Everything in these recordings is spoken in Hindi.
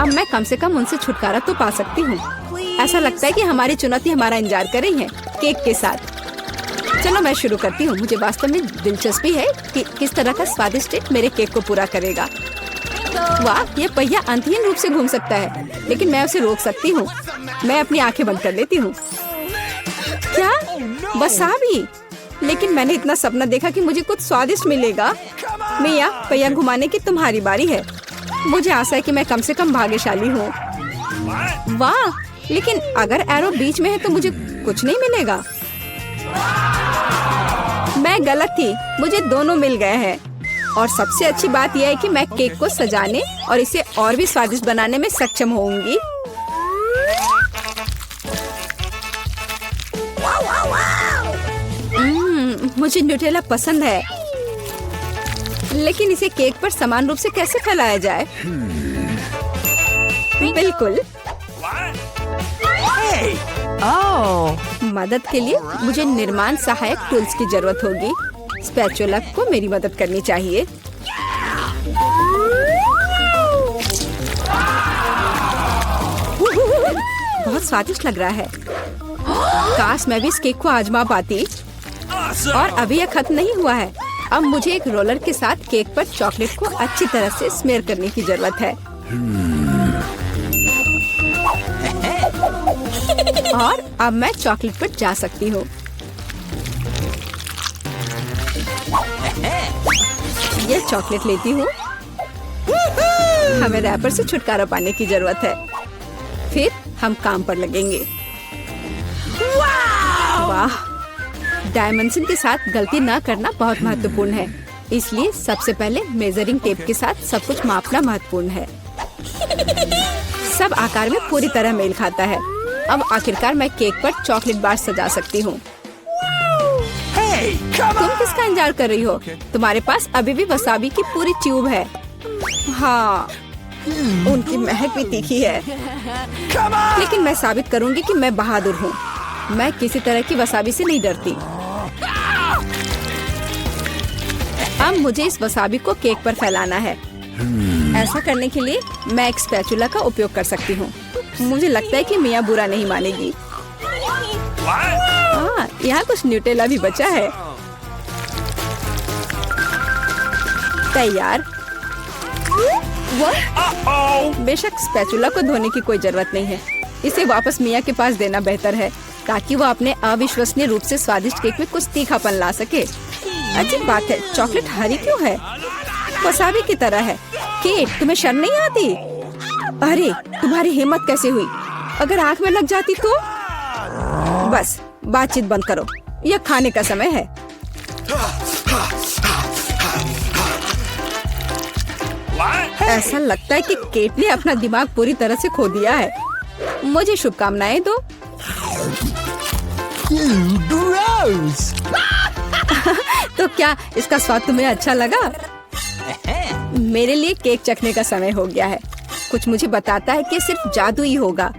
अब मैं कम से कम उनसे छुटकारा तो पा सकती हूँ। ऐसा लगता है कि हमारी चुनौती हमारा इंतजार कर रही है केक के साथ। चलो मैं शुरू करती हूँ। मुझे वास्तव में दिलचस्पी है कि किस तरह का स्वादिष्ट केक मेरे केक को पूरा करेगा। वाह, ये पहिया अंतहीन रूप से घूम सकता है, लेकिन मैं उसे रोक सकती हूँ। मैं अपनी आंखें बंद कर लेती हूँ। क्या वसाबी? लेकिन मैंने इतना सपना देखा कि मुझे कुछ स्वादिष्ट मिलेगा। मिया, पहिया घुमाने की तुम्हारी बारी है। मुझे आशा है कि मैं कम से कम भाग्यशाली हूँ। वाह, लेकिन अगर एरो बीच में है तो मुझे कुछ नहीं मिलेगा। मैं गलत थी, मुझे दोनों मिल गए हैं। और सबसे अच्छी बात यह है कि मैं केक को सजाने और इसे और भी स्वादिष्ट बनाने में सक्षम होंगी। मुझे न्यूटेला पसंद है, लेकिन इसे केक पर समान रूप से कैसे फैलाया जाए? बिल्कुल। मदद के लिए मुझे निर्माण सहायक टूल्स की जरूरत होगी। स्पैचुला को मेरी मदद करनी चाहिए। बहुत स्वादिष्ट लग रहा है। काश मैं भी इस केक को आजमा पाती। और अभी यह खत्म नहीं हुआ है। अब मुझे एक रोलर के साथ केक पर चॉकलेट को अच्छी तरह से स्मेयर करने की जरूरत है। और अब मैं चॉकलेट पर जा सकती हूँ। ये चॉकलेट लेती हूँ। हमें रैपर से छुटकारा पाने की जरूरत है। फिर हम काम पर लगेंगे। वाह, डायमेंशन के साथ गलती न करना बहुत महत्वपूर्ण है। इसलिए सबसे पहले मेजरिंग टेप के साथ सब कुछ मापना महत्वपूर्ण है। सब आकार में पूरी तरह मेल खाता है। अब आखिरकार मैं केक पर चॉकलेट बार सजा सकती हूँ। तुम किसका इंतजार कर रही हो? तुम्हारे पास अभी भी वसाबी की पूरी ट्यूब है। हाँ, उनकी महक भी तीखी है। लेकिन मैं साबित करूंगी कि मैं बहादुर हूँ। मैं किसी तरह की वसाबी से नहीं डरती। अब मुझे इस वसाबी को केक पर फैलाना है। ऐसा करने के लिए मैं एक स्पैचुला का उपयोग कर सकती हूँ। मुझे लगता है कि मिया बुरा नहीं मानेगी। यहाँ कुछ न्यूटेला भी बचा है। तैयार। बेशक स्पैचुला को धोने की कोई जरूरत नहीं है। इसे वापस मिया के पास देना बेहतर है, ताकि वो अपने अविश्वसनीय रूप से स्वादिष्ट केक में कुछ तीखापन ला सके। अजीब बात है, चॉकलेट हरी क्यों है? वसाबी की तरह है। केट, तुम्हें शर्म नहीं आती? अरे, तुम्हारी हिम्मत कैसे हुई? अगर आँख में लग जाती तो? बस बातचीत बंद करो, यह खाने का समय है। ऐसा लगता है कि केट ने अपना दिमाग पूरी तरह से खो दिया है। मुझे शुभकामनाएं दो। तो क्या इसका स्वाद तुम्हें अच्छा लगा? मेरे लिए केक चखने का समय हो गया है। कुछ मुझे बताता है कि सिर्फ जादू ही होगा।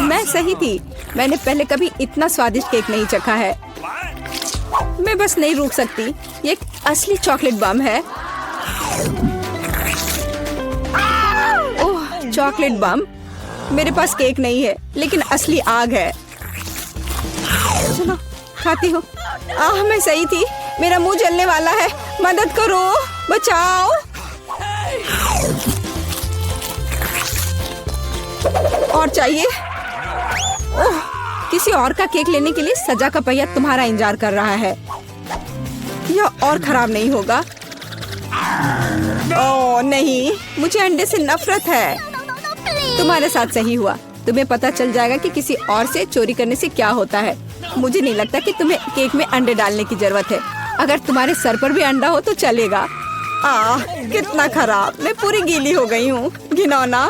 मैं सही थी। मैंने पहले कभी इतना स्वादिष्ट केक नहीं चखा है। मैं बस नहीं रुक सकती। ये एक असली चॉकलेट बम है। ओह, चॉकलेट बम। मेरे पास केक नहीं है, लेकिन असली आग है। चलो खाती हूँ। मैं सही थी। मेरा मुंह जलने वाला है। मदद करो, बचाओ। और चाहिए? ओह, किसी और का केक लेने के लिए सजा का पहिया तुम्हारा इंतजार कर रहा है। यह और खराब नहीं होगा। ओह नहीं, मुझे अंडे से नफरत है। तुम्हारे साथ सही हुआ। तुम्हें पता चल जाएगा कि किसी और से चोरी करने से क्या होता है। मुझे नहीं लगता कि तुम्हें केक में अंडे डालने की जरूरत है। अगर तुम्हारे सर पर भी अंडा हो तो चलेगा। कितना खराब। मैं पूरी गीली हो गई हूँ। घिनौना।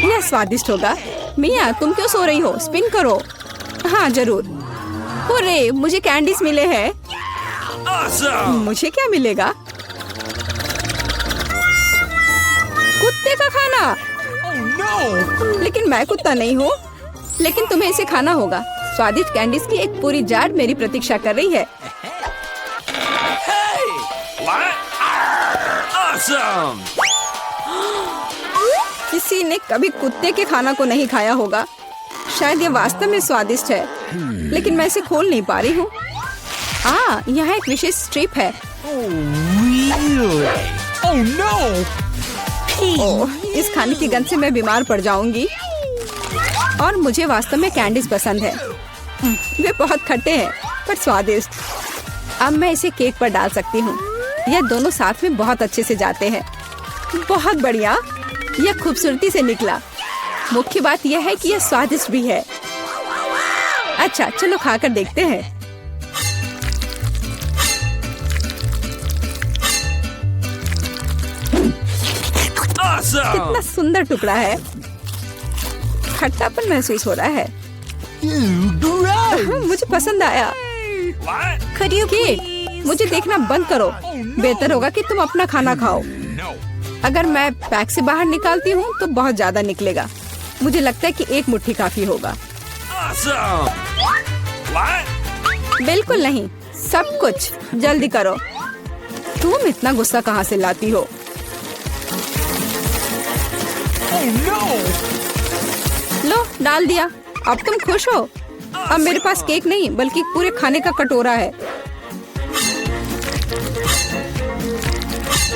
यह स्वादिष्ट होगा। मिया, तुम क्यों सो रही हो? स्पिन करो। हाँ जरूर। अरे, मुझे कैंडीज मिले हैं। मुझे क्या मिलेगा? कुत्ते का खाना। लेकिन मैं कुत्ता नहीं हूँ। लेकिन तुम्हें इसे खाना होगा। स्वादिष्ट कैंडीज की एक पूरी जार मेरी प्रतीक्षा कर रही है। Awesome! किसी ने कभी कुत्ते के खाना को नहीं खाया होगा। शायद ये वास्तव में स्वादिष्ट है, लेकिन मैं इसे खोल नहीं पा रही हूँ। यहाँ एक विशेष स्ट्रिप है। Really? Oh no! ओह, इस खाने की गंध से मैं बीमार पड़ जाऊंगी। और मुझे वास्तव में कैंडीज पसंद है। वे बहुत खट्टे हैं पर स्वादिष्ट। अब मैं इसे केक पर डाल सकती हूँ। यह दोनों साथ में बहुत अच्छे से जाते हैं। बहुत बढ़िया, यह खूबसूरती से निकला। मुख्य बात यह है कि यह स्वादिष्ट भी है। अच्छा, चलो खाकर देखते हैं। Awesome! कितना सुंदर टुकड़ा है। खट्टापन महसूस हो रहा है। मुझे पसंद आया। What? केक, मुझे देखना बंद करो। बेहतर होगा कि तुम अपना खाना खाओ। No. अगर मैं पैक से बाहर निकालती हूँ तो बहुत ज्यादा निकलेगा। मुझे लगता है कि एक मुट्ठी काफी होगा। Awesome! What? बिल्कुल नहीं, सब कुछ जल्दी करो। तुम इतना गुस्सा कहाँ से लाती हो? Oh no! लो, डाल दिया। अब तुम खुश हो? अब मेरे पास केक नहीं बल्कि पूरे खाने का कटोरा है।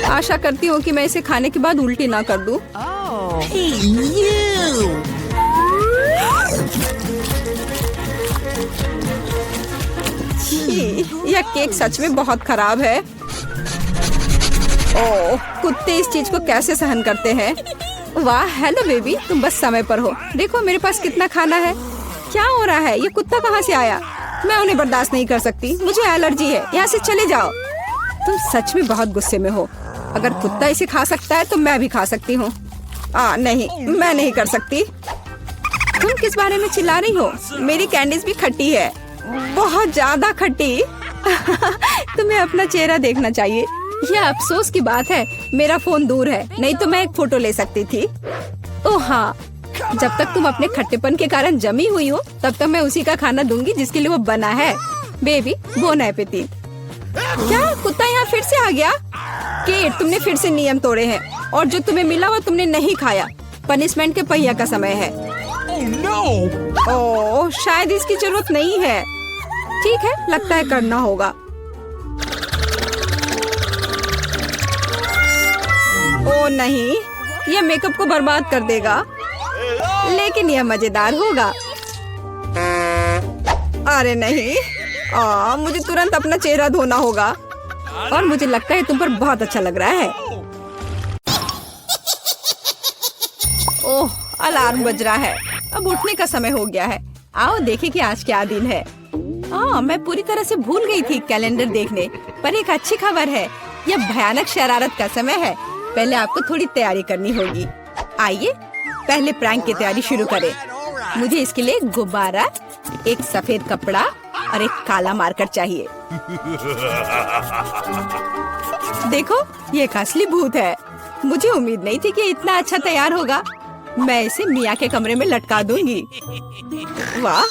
आशा करती हूँ कि मैं इसे खाने के बाद उल्टी ना कर दूं। Hey, you! छी, यह केक सच में बहुत खराब है। ओह, कुत्ते इस चीज को कैसे सहन करते हैं? वाह, हेलो बेबी, तुम बस समय पर हो। देखो मेरे पास कितना खाना है। क्या हो रहा है? ये कुत्ता कहाँ से आया? मैं उन्हें बर्दाश्त नहीं कर सकती। मुझे एलर्जी है। यहाँ से चले जाओ। तुम सच में बहुत गुस्से में हो। अगर कुत्ता इसे खा सकता है तो मैं भी खा सकती हूँ। नहीं, मैं नहीं कर सकती। तुम किस बारे में चिल्ला रही हो? मेरी कैंडीज भी खट्टी है, बहुत ज्यादा खट्टी। तुम्हें अपना चेहरा देखना चाहिए। यह अफसोस की बात है, मेरा फोन दूर है, नहीं तो मैं एक फोटो ले सकती थी। ओह हाँ, जब तक तुम अपने खट्टेपन के कारण जमी हुई हो तब तक मैं उसी का खाना दूंगी जिसके लिए वो बना है। Baby, bon appetit. क्या कुत्ता यहाँ फिर से आ गया? केट, तुमने फिर से नियम तोड़े हैं और जो तुम्हें मिला वो तुमने नहीं खाया। पनिशमेंट के पहिया का समय है। Oh no! ओह, शायद इसकी जरूरत नहीं है। ठीक है, लगता है करना होगा। ओह नहीं, यह मेकअप को बर्बाद कर देगा, लेकिन यह मजेदार होगा। अरे नहीं, मुझे तुरंत अपना चेहरा धोना होगा। और मुझे लगता है तुम पर बहुत अच्छा लग रहा है। ओह, अलार्म बज रहा है। अब उठने का समय हो गया है। आओ देखें कि आज क्या दिन है। मैं पूरी तरह से भूल गई थी कैलेंडर देखने। पर एक अच्छी खबर है, यह भयानक शरारत का समय है। पहले आपको थोड़ी तैयारी करनी होगी। आइए पहले प्रैंक की तैयारी शुरू करें। मुझे इसके लिए गुब्बारा, एक सफेद कपड़ा और एक काला मार्कर चाहिए। देखो, ये एक असली भूत है। मुझे उम्मीद नहीं थी कि इतना अच्छा तैयार होगा। मैं इसे मिया के कमरे में लटका दूंगी। वाह,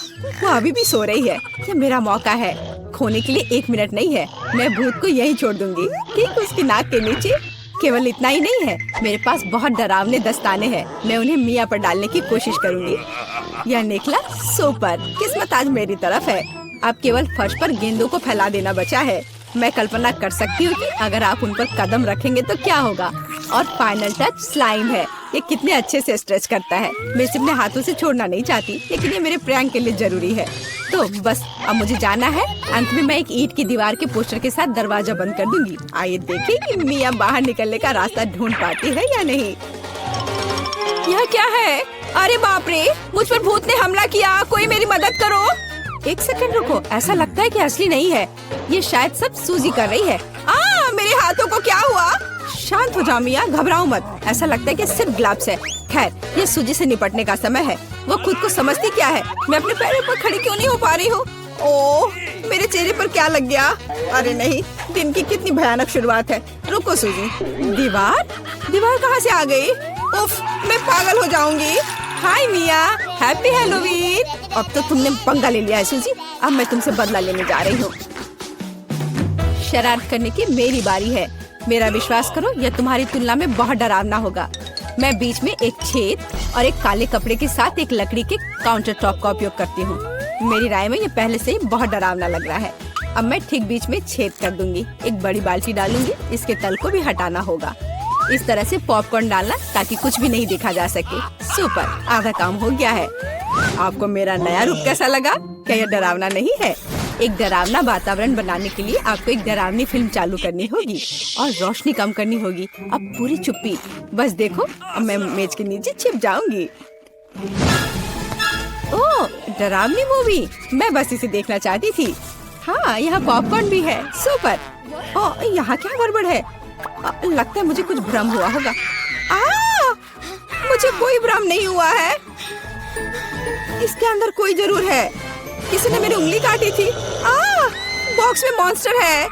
वो अभी भी सो रही है। ये मेरा मौका है। खोने के लिए 1 मिनट नहीं है। मैं भूत को यहीं छोड़ दूंगी, ठीक उसकी नाक के नीचे। केवल इतना ही नहीं है, मेरे पास बहुत डरावने दस्ताने हैं। मैं उन्हें मिया पर डालने की कोशिश करूंगी। यह निकला सुपर। किस्मत आज मेरी तरफ है। अब केवल फर्श पर गेंदों को फैला देना बचा है। मैं कल्पना कर सकती हूँ कि अगर आप उन पर कदम रखेंगे तो क्या होगा। और फाइनल टच स्लाइम है। ये कितने अच्छे से स्ट्रेच करता है। मैं इसे अपने हाथों से छोड़ना नहीं चाहती, लेकिन ये मेरे प्रैंक के लिए जरूरी है। तो बस अब मुझे जाना है। अंत में मैं एक ईंट की दीवार के पोस्टर के साथ दरवाजा बंद कर दूंगी। आइए देखें कि मिया बाहर निकलने का रास्ता ढूंढ पाती है या नहीं। यह क्या है? अरे बाप रे, मुझ पर भूत ने हमला किया। कोई मेरी मदद करो। 1 सेकंड रुको, ऐसा लगता है कि असली नहीं है। ये शायद सब सूजी कर रही है। मेरे हाथों को क्या हुआ? शांत हो जाओ मिया, घबराओ मत। ऐसा लगता है कि सिर्फ ग्लव्स है। खैर, ये सूजी से निपटने का समय है। वो खुद को समझती क्या है? मैं अपने पैरों पर खड़ी क्यों नहीं हो पा रही हूँ? ओह, मेरे चेहरे पर क्या लग गया? अरे नहीं, दिन की कितनी भयानक शुरुआत है। रुको सूजी। दीवार कहाँ से आ गई? उफ, मैं पागल हो जाऊंगी। हाय मिया, हैप्पी हैलोवीन। अब तो तुमने पंगा ले लिया है सूजी। अब मैं तुमसे बदला लेने जा रही हूँ। शरारत करने की मेरी बारी है। मेरा विश्वास करो, यह तुम्हारी तुलना में बहुत डरावना होगा। मैं बीच में एक छेद और एक काले कपड़े के साथ एक लकड़ी के काउंटर टॉप का उपयोग करती हूँ। मेरी राय में ये पहले से ही बहुत डरावना लग रहा है। अब मैं ठीक बीच में छेद कर दूंगी। एक बड़ी बाल्टी डालूंगी, इसके तल को भी हटाना होगा। इस तरह से पॉपकॉर्न डालना ताकि कुछ भी नहीं देखा जा सके। सुपर, आधा काम हो गया है। आपको मेरा नया रूप कैसा लगा? क्या यह डरावना नहीं है? एक डरावना वातावरण बनाने के लिए आपको एक डरावनी फिल्म चालू करनी होगी और रोशनी कम करनी होगी। अब पूरी चुप्पी। बस देखो, अब मैं मेज के नीचे छिप जाऊंगी। ओह, डरावनी मूवी। मैं बस इसे देखना चाहती थी। हाँ, यहाँ पॉपकॉर्न भी है। सुपर। ओह, यहाँ क्या गड़बड़ है? लगता है मुझे कुछ भ्रम हुआ होगा। मुझे कोई भ्रम नहीं हुआ है। इसके अंदर कोई जरूर है। किसी ने मेरी उंगली काटी थी। बॉक्स में मॉन्स्टर है।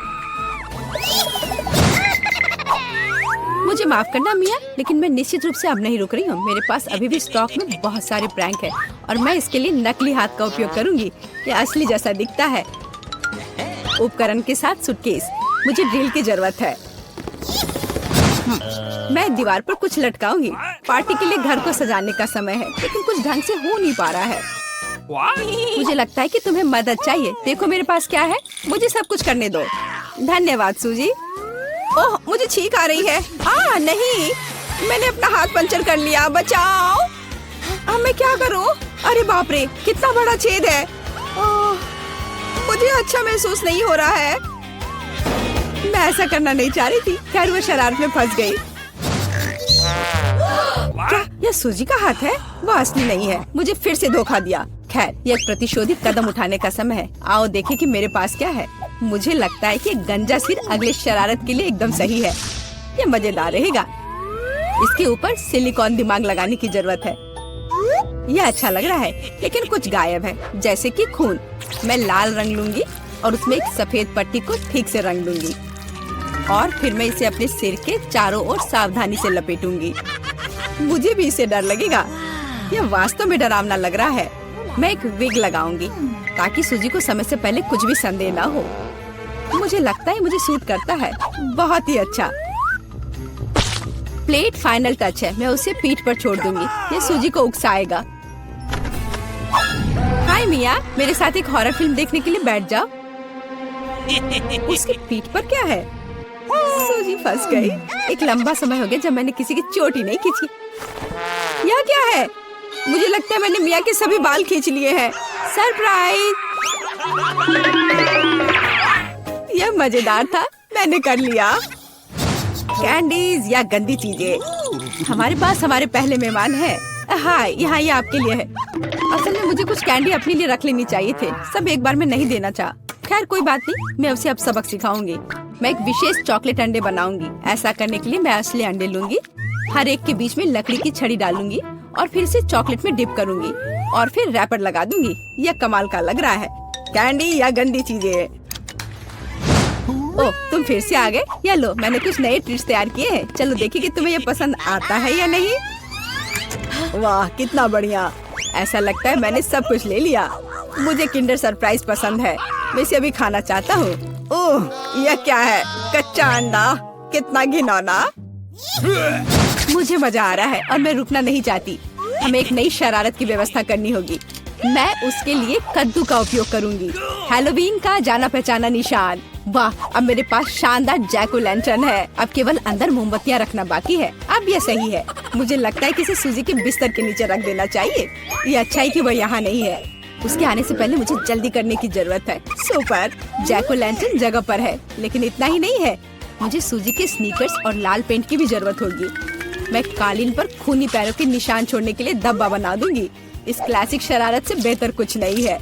मुझे माफ करना मिया, लेकिन मैं निश्चित रूप से अब नहीं रुक रही हूँ। मेरे पास अभी भी स्टॉक में बहुत सारे प्रैंक है और मैं इसके लिए नकली हाथ का उपयोग करूंगी। यह असली जैसा दिखता है। उपकरण के साथ सूटकेस। मुझे ड्रिल की जरूरत है। मैं दीवार पर कुछ लटकाऊंगी। पार्टी के लिए घर को सजाने का समय है, लेकिन कुछ ढंग से हो नहीं पा रहा है। मुझे लगता है कि तुम्हें मदद चाहिए। देखो मेरे पास क्या है। मुझे सब कुछ करने दो। धन्यवाद सूजी। ओह, मुझे छींक आ रही है। नहीं, मैंने अपना हाथ पंचर कर लिया। बचाओ। अब मैं क्या करूं? अरे बाप रे, कितना बड़ा छेद है। मुझे अच्छा महसूस नहीं हो रहा है। मैं ऐसा करना नहीं चाह रही थी। खैर, वो शरारत में फंस गई। क्या यह सूजी का हाथ है? वो असली नहीं है। मुझे फिर से धोखा दिया। खैर, यह एक प्रतिशोधी कदम उठाने का समय है। आओ देखें कि मेरे पास क्या है। मुझे लगता है कि गंजा सिर अगले शरारत के लिए एकदम सही है। ये मजेदार रहेगा। इसके ऊपर सिलिकॉन दिमाग लगाने की जरूरत है। यह अच्छा लग रहा है, लेकिन कुछ गायब है, जैसे कि खून। मैं लाल रंग लूंगी और उसमें एक सफेद पट्टी को ठीक से रंग दूंगी और फिर मैं इसे अपने सिर के चारों ओर सावधानी से लपेटूंगी। मुझे भी इससे डर लगेगा। यह वास्तव में डरावना लग रहा है। मैं एक विग लगाऊंगी ताकि सूजी को समय से पहले कुछ भी संदेह न हो। मुझे लगता है मुझे सूट करता है। बहुत ही अच्छा। प्लेट फाइनल टच है। मैं उसे पीठ पर छोड़ दूंगी। ये सूजी को उकसाएगा। हाय मिया, मेरे साथ एक हॉरर फिल्म देखने के लिए बैठ जाओ। उसकी पीठ पर क्या है? सूजी फंस गई। एक लंबा समय हो गया जब मैंने किसी की चोट ही नहीं खींची। यह क्या है? मुझे लगता है मैंने मिया के सभी बाल खींच लिए हैं। सरप्राइज! यह मजेदार था। मैंने कर लिया। कैंडीज या गंदी चीजें। हमारे पास हमारे पहले मेहमान है। हाँ, यहाँ ये आपके लिए है। असल में मुझे कुछ कैंडी अपने लिए रख लेनी चाहिए थे। सब एक बार में नहीं देना चाह। खैर कोई बात नहीं, मैं उसे अब सबक सिखाऊंगी। मैं एक विशेष चॉकलेट अंडे बनाऊंगी। ऐसा करने के लिए मैं असली अंडे लूंगी, हर एक के बीच में लकड़ी की छड़ी डालूंगी और फिर इसे चॉकलेट में डिप करूंगी और फिर रैपर लगा दूंगी। यह कमाल का लग रहा है। कैंडी या गंदी चीजें। ओह, तुम फिर से आ गए। या लो, मैंने कुछ नए ट्रिक्स तैयार किए हैं। चलो देखिए कि तुम्हें ये पसंद आता है या नहीं। वाह, कितना बढ़िया। ऐसा लगता है मैंने सब कुछ ले लिया। मुझे किंडर सरप्राइज पसंद है। मैं इसे अभी खाना चाहता हूँ। ओह, यह क्या है? कच्चा अंडा। कितना घिनौना। मुझे मजा आ रहा है और मैं रुकना नहीं चाहती। हमें एक नई शरारत की व्यवस्था करनी होगी। मैं उसके लिए कद्दू का उपयोग करूंगी। हैलोवीन का जाना पहचाना निशान। वाह, अब मेरे पास शानदार जैक ओ लैंटर्न है। अब केवल अंदर मोमबत्तियां रखना बाकी है। अब यह सही है। मुझे लगता है कि इसे सूजी के बिस्तर के नीचे रख देना चाहिए। ये अच्छा है कि वह यहाँ नहीं है। उसके आने से पहले मुझे जल्दी करने की जरूरत है। सुपर, जैक ओ लैंटर्न जगह पर है, लेकिन इतना ही नहीं है। मुझे सूजी के स्नीकर्स और लाल पेंट की भी जरूरत होगी। मैं कालीन पर खूनी पैरों के निशान छोड़ने के लिए धब्बा बना दूंगी। इस क्लासिक शरारत से बेहतर कुछ नहीं है।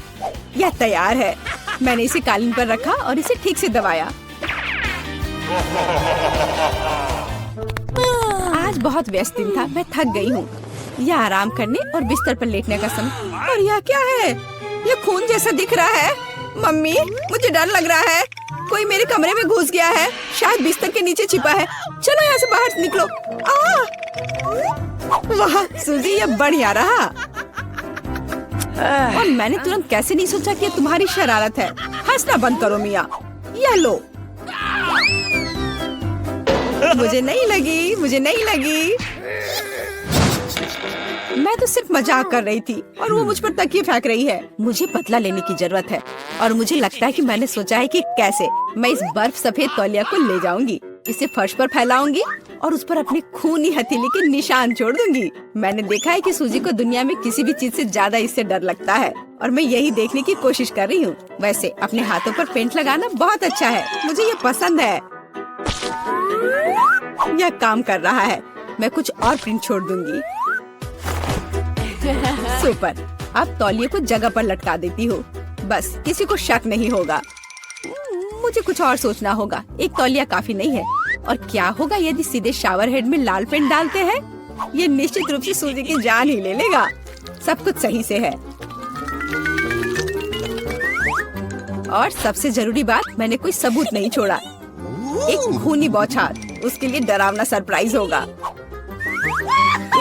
यह तैयार है। मैंने इसे कालीन पर रखा और इसे ठीक से दबाया। आज बहुत व्यस्त दिन था। मैं थक गई हूँ। यह आराम करने और बिस्तर पर लेटने का समय। और यह क्या है? यह खून जैसा दिख रहा है। मम्मी, मुझे डर लग रहा है। कोई मेरे कमरे में घुस गया है। शायद बिस्तर के नीचे छिपा है। चलो यहाँ से बाहर निकलो। वाह सूजी, यह बढ़िया रहा। और मैंने तुरंत कैसे नहीं सोचा कि ये तुम्हारी शरारत है। हंसना बंद करो मिया। यह लो। मुझे नहीं लगी, मुझे नहीं लगी। मैं तो सिर्फ मजाक कर रही थी और वो मुझ पर तकिए फेंक रही है। मुझे बदला लेने की जरूरत है और मुझे लगता है कि मैंने सोचा है कि कैसे मैं इस बर्फ सफेद तौलिया को ले जाऊंगी, इसे फर्श पर फैलाऊंगी और उस पर अपनी खूनी हथेली के निशान छोड़ दूंगी। मैंने देखा है कि सूजी को दुनिया में किसी भी चीज से ज्यादा इससे डर लगता है और मैं यही देखने की कोशिश कर रही हूँ। वैसे अपने हाथों पर पेंट लगाना बहुत अच्छा है, मुझे ये पसंद है। यह काम कर रहा है। मैं कुछ और प्रिंट छोड़ दूंगी। सुपर। अब तौलिए को जगह पर लटका देती हूँ, बस किसी को शक नहीं होगा। मुझे कुछ और सोचना होगा, एक तौलिया काफी नहीं है। और क्या होगा यदि सीधे शावर हेड में लाल पेंट डालते हैं? ये निश्चित रूप से सूजी की जान ही ले लेगा। सब कुछ सही से है। और सबसे जरूरी बात, मैंने कोई सबूत नहीं छोड़ा। एक खूनी बौछार, उसके लिए डरावना सरप्राइज होगा।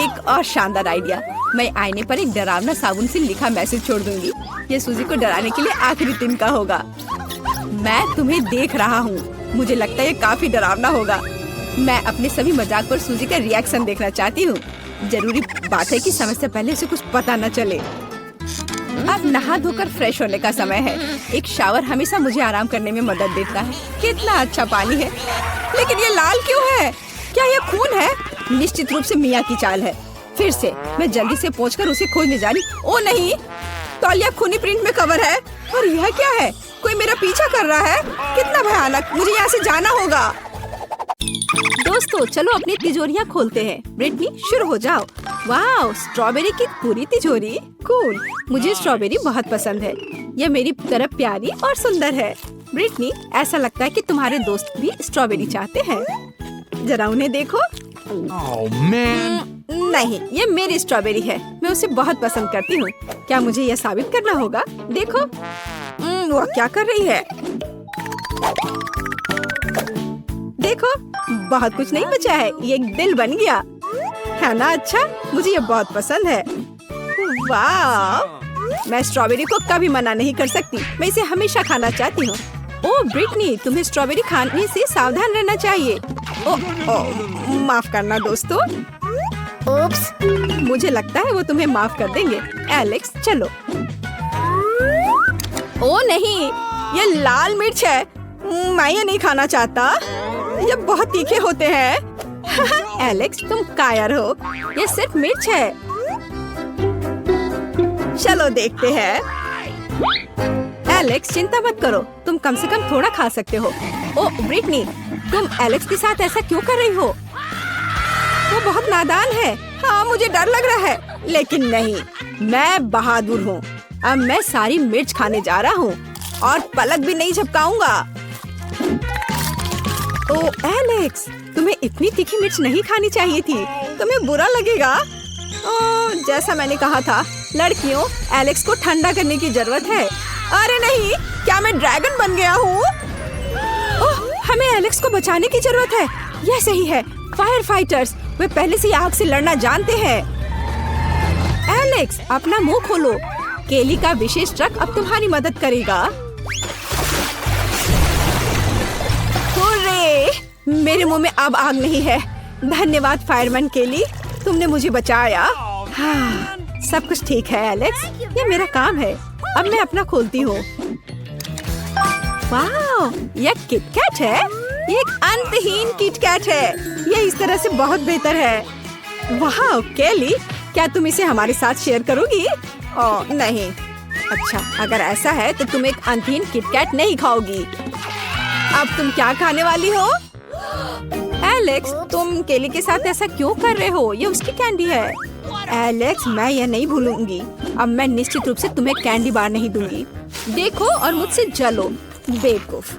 एक और शानदार आइडिया, मैं आईने पर एक डरावना साबुन से लिखा मैसेज छोड़ दूंगी। ये सूजी को डराने के लिए आखिरी दिन का होगा। मैं तुम्हें देख रहा हूँ। मुझे लगता है ये काफी डरावना होगा। मैं अपने सभी मजाक पर सूजी का रिएक्शन देखना चाहती हूँ। जरूरी बात है कि समय से पहले उसे कुछ पता न चले। अब नहा धोकर फ्रेश होने का समय है। एक शावर हमेशा मुझे आराम करने में मदद देता है। कितना अच्छा पानी है, लेकिन ये लाल क्यों है? क्या ये खून है? निश्चित रूप से मिया की चाल है। फिर से मैं जल्दी से पहुंचकर उसे खोजने जा रही। ओ नहीं, तौलिया खूनी प्रिंट में कवर है। और यह क्या है? कोई मेरा पीछा कर रहा है। कितना भयानक, मुझे यहाँ से जाना होगा। दोस्तों चलो अपनी तिजोरियाँ खोलते हैं। ब्रिटनी शुरू हो जाओ। वाह, स्ट्रॉबेरी की पूरी तिजोरी, कूल। मुझे स्ट्रॉबेरी बहुत पसंद है। यह मेरी तरफ प्यारी और सुंदर है। ब्रिटनी, ऐसा लगता है कि तुम्हारे दोस्त भी स्ट्रॉबेरी चाहते हैं। जरा उन्हें देखो। Oh man! नहीं, ये मेरी स्ट्रॉबेरी है। मैं उसे बहुत पसंद करती हूँ। क्या मुझे यह साबित करना होगा? देखो, वो क्या कर रही है? देखो, बहुत कुछ नहीं बचा है। ये एक दिल बन गया है ना? अच्छा, मुझे ये बहुत पसंद है। वाह, मैं स्ट्रॉबेरी को कभी मना नहीं कर सकती। मैं इसे हमेशा खाना चाहती हूँ। ओह ब्रिटनी, तुम्हें स्ट्रॉबेरी खाने से सावधान रहना चाहिए। ओह, माफ करना दोस्तों। ओप्स, मुझे लगता है वो तुम्हें माफ कर देंगे। एलेक्स चलो। ओह नहीं, ये लाल मिर्च है। मैं ये नहीं खाना चाहता। ये बहुत तीखे होते हैं। एलेक्स तुम कायर हो, ये सिर्फ मिर्च है। चलो देखते हैं। एलेक्स चिंता मत करो, तुम कम से कम थोड़ा खा सकते हो। ओह ब्रिटनी, तुम एलेक्स के साथ ऐसा क्यों कर रही हो? वो बहुत नादान है। हाँ, मुझे डर लग रहा है, लेकिन नहीं, मैं बहादुर हूँ। अब मैं सारी मिर्च खाने जा रहा हूँ और पलक भी नहीं झपकाऊंगा। ओह एलेक्स, तुम्हें इतनी तीखी मिर्च नहीं खानी चाहिए थी। तुम्हें बुरा लगेगा। ओह, जैसा मैंने कहा था, लड़कियों, एलेक्स को ठंडा करने की जरूरत है। अरे नहीं, क्या मैं ड्रैगन बन गया हूँ? ओह, हमें एलेक्स को बचाने की जरूरत है। यह सही है। फायर फाइटर्स, वे पहले से आग से लड़ना जानते हैं। एलेक्स, अपना मुंह खोलो। केली का विशेष ट्रक अब तुम्हारी मदद करेगा। हुर्रे! मेरे मुंह में अब आग नहीं है। धन्यवाद फायरमैन केली, तुमने मुझे बचाया। हाँ, सब कुछ ठीक है एलेक्स, ये मेरा काम है। अब मैं अपना खोलती हूँ। वाह, यह किटकैट है। ये एक अंतहीन किटकैट है। ये इस तरह से बहुत बेहतर है। वाह केली, क्या तुम इसे हमारे साथ शेयर करोगी? ओह नहीं। अच्छा, अगर ऐसा है तो तुम एक अंतहीन किटकैट नहीं खाओगी। अब तुम क्या खाने वाली हो? एलेक्स, तुम केली के साथ ऐसा क्यों कर रहे हो? ये उसकी कैंडी है। एलेक्स, मैं यह नहीं भूलूंगी। अब मैं निश्चित रूप से तुम्हें कैंडी बार नहीं दूंगी। देखो और मुझसे जलो, बेवकूफ।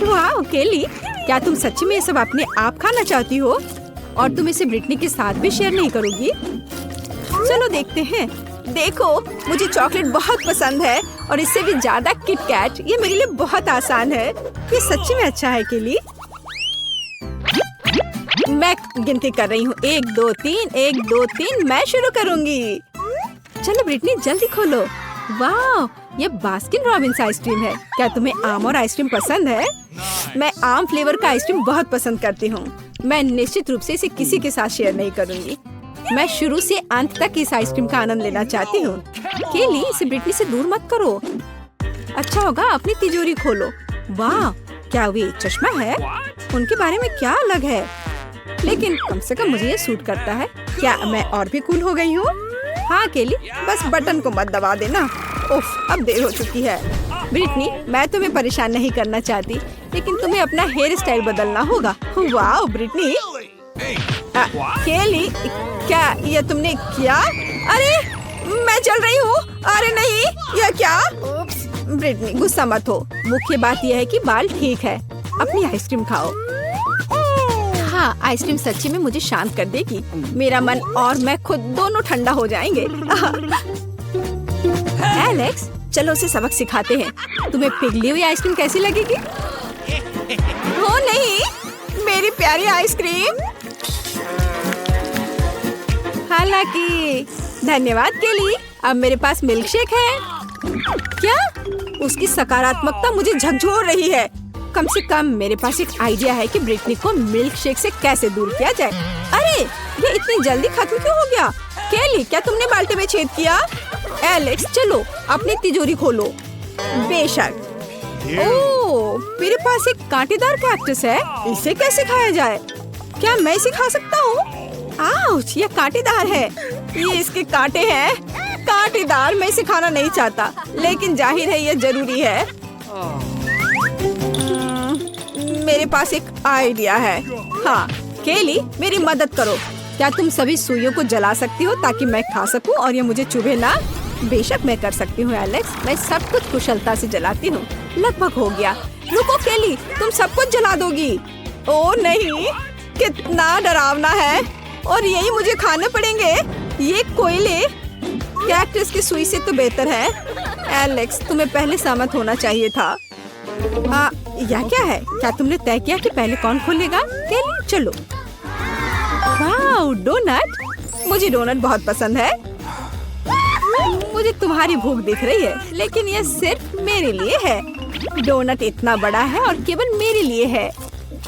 वाह केली, क्या तुम सच्ची में ये सब अपने आप खाना चाहती हो? और तुम इसे ब्रिटनी के साथ भी शेयर नहीं करोगी? चलो देखते हैं। देखो, मुझे चॉकलेट बहुत पसंद है और इससे भी ज्यादा किटकैट। ये मेरे लिए बहुत आसान है। ये सच्ची में अच्छा है केली। मैं गिनती कर रही हूँ, 1 2 3, 1 2 3। मैं शुरू करूँगी। चलो ब्रिटनी, जल्दी खोलो। वाह, ये बास्किन रॉबिन्स आइसक्रीम है। क्या तुम्हें आम और आइसक्रीम पसंद है? मैं आम फ्लेवर का आइसक्रीम बहुत पसंद करती हूँ। मैं निश्चित रूप से इसे किसी के साथ शेयर नहीं करूँगी। मैं शुरू से अंत तक इस आइसक्रीम का आनंद लेना चाहती हूँ। केली, इसे ब्रिटनी से दूर मत करो। अच्छा होगा अपनी तिजोरी खोलो। वाह, क्या वे चश्मा है? उनके बारे में क्या अलग है? लेकिन कम से कम मुझे ये सूट करता है। क्या मैं और भी कूल हो गई हूँ? हाँ केली, बस बटन को मत दबा देना। उफ, अब देर हो चुकी है। ब्रिटनी, मैं तुम्हें परेशान नहीं करना चाहती, लेकिन तुम्हें अपना हेयर स्टाइल बदलना होगा। वाह ब्रिटनी। केली, क्या ये तुमने किया? अरे मैं चल रही हूँ। अरे नहीं, यह क्या? ब्रिटनी, गुस्सा मत हो। मुख्य बात यह है कि बाल ठीक है। अपनी आइसक्रीम खाओ। हाँ, आइसक्रीम सच्ची में मुझे शांत कर देगी। मेरा मन और मैं खुद दोनों ठंडा हो जाएंगे। एलेक्स, चलो उसे सबक सिखाते हैं। तुम्हें पिघली हुई आइसक्रीम कैसी लगेगी? हो नहीं, मेरी प्यारी आइसक्रीम। हालांकि धन्यवाद केली, अब मेरे पास मिल्क शेक है। क्या? उसकी सकारात्मकता मुझे झकझोर रही है। कम से कम मेरे पास एक आइडिया है कि ब्रिटनी को मिल्क शेक से कैसे दूर किया जाए। अरे, ये इतनी जल्दी खत्म क्यों हो गया? केली, क्या तुमने बाल्टी में छेद किया? एलेक्स, चलो अपनी तिजोरी खोलो। बेशक। ओह, मेरे पास एक कांटेदार कैक्टस है। इसे कैसे खाया जाए? क्या मैं इसे खा सकता हूँ? आउच, ये कांटेदार है। ये इसके कांटे हैं। कांटेदार, मैं इसे खाना नहीं चाहता, लेकिन जाहिर है ये जरूरी है। मेरे पास एक आइडिया है। हाँ केली, मेरी मदद करो। क्या तुम सभी सुइयों को जला सकती हो ताकि मैं खा सकूं और ये मुझे चुभे ना? बेशक मैं कर सकती हूँ एलेक्स, मैं सब कुछ कुशलता से जलाती हूँ। लगभग हो गया। रुको केली, तुम सब कुछ जला दोगी? ओह नहीं, कितना डरावना है। और यही मुझे खाने पड़ेंगे। ये कोयले कैक्टस की सुई से तो बेहतर है। एलेक्स, तुम्हें पहले सहमत होना चाहिए था। यह क्या है? क्या तुमने तय किया कि पहले कौन खोलेगा? केली, चलो। वाह, डोनट। मुझे डोनट बहुत पसंद है। मुझे तुम्हारी भूख दिख रही है, लेकिन यह सिर्फ मेरे लिए है। डोनट इतना बड़ा है और केवल मेरे लिए है।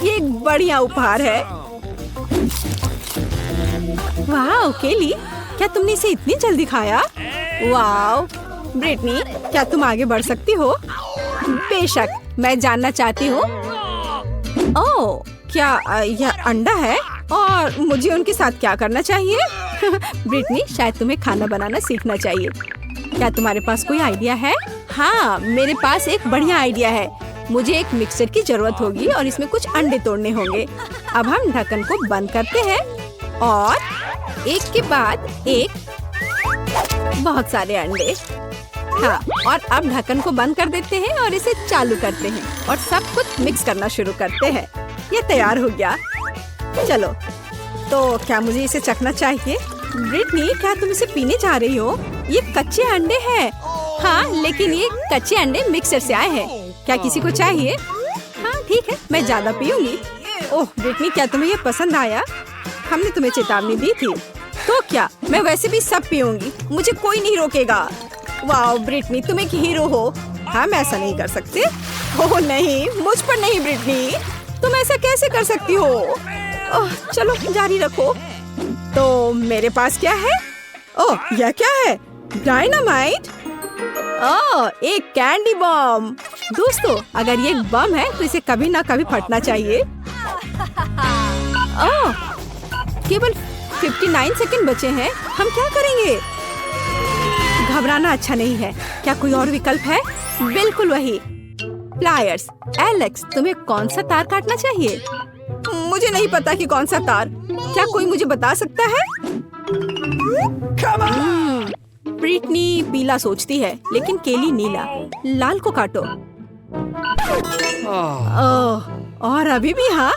ये एक बढ़िया उपहार है। वाह केली, क्या तुमने इसे इतनी जल्दी खाया? वाह ब्रिटनी, क्या तुम आगे बढ़ सकती हो? बेशक, मैं जानना चाहती हूँ। ओह, क्या यह अंडा है? और मुझे उनके साथ क्या करना चाहिए? ब्रिटनी, शायद तुम्हें खाना बनाना सीखना चाहिए। क्या तुम्हारे पास कोई आइडिया है? हाँ, मेरे पास एक बढ़िया आइडिया है। मुझे एक मिक्सर की जरूरत होगी और इसमें कुछ अंडे तोड़ने होंगे। अब हम ढक्कन को बंद करते हैं और एक के बाद एक बहुत सारे अंडे। हाँ, और अब ढक्कन को बंद कर देते हैं और इसे चालू करते हैं और सब कुछ मिक्स करना शुरू करते हैं। ये तैयार हो गया। चलो, तो क्या मुझे इसे चखना चाहिए? ब्रिटनी, क्या तुम इसे पीने जा रही हो? ये कच्चे अंडे हैं। हाँ, लेकिन ये कच्चे अंडे मिक्सर से आए हैं। क्या किसी को चाहिए? हाँ ठीक है, मैं ज्यादा पीऊंगी। ओह ब्रिटनी, क्या तुम्हें ये पसंद आया? हमने तुम्हें चेतावनी दी थी। तो क्या, मैं वैसे भी सब पीऊंगी, मुझे कोई नहीं रोकेगा। वाह ब्रिटनी, तुम एक हीरो हो। हम ऐसा नहीं कर सकते। ओह नहीं, मुझ पर नहीं ब्रिटनी, तुम ऐसा कैसे कर सकती हो? ओह चलो जारी रखो। तो मेरे पास क्या है? ओह, यह क्या है? डायनामाइट? ओह, एक कैंडी बम। दोस्तों, अगर ये एक बम है तो इसे कभी ना कभी फटना चाहिए। ओह, केवल 59 सेकंड बचे हैं। हम क्या करेंगे? घबराना अच्छा नहीं है। क्या कोई और विकल्प है? बिल्कुल वही, प्लायर्स। एलेक्स, तुम्हें कौन सा तार काटना चाहिए? मुझे नहीं पता कि कौन सा तार। क्या कोई मुझे बता सकता है? ब्रिटनी पीला सोचती है, लेकिन केली नीला। लाल को काटो। और अभी भी हाँ?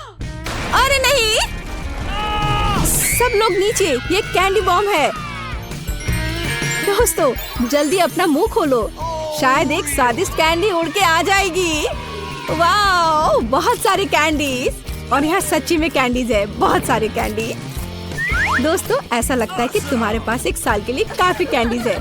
अरे नहीं, सब लोग नीचे, ये कैंडी बॉम्ब है। दोस्तों, जल्दी अपना मुंह खोलो, शायद एक स्वादिष्ट कैंडी उड़ के आ जाएगी। वाह, बहुत सारे कैंडीज। और यहाँ सच्ची में कैंडीज है, बहुत सारे कैंडी। दोस्तों, ऐसा लगता है कि तुम्हारे पास एक साल के लिए काफी कैंडीज है।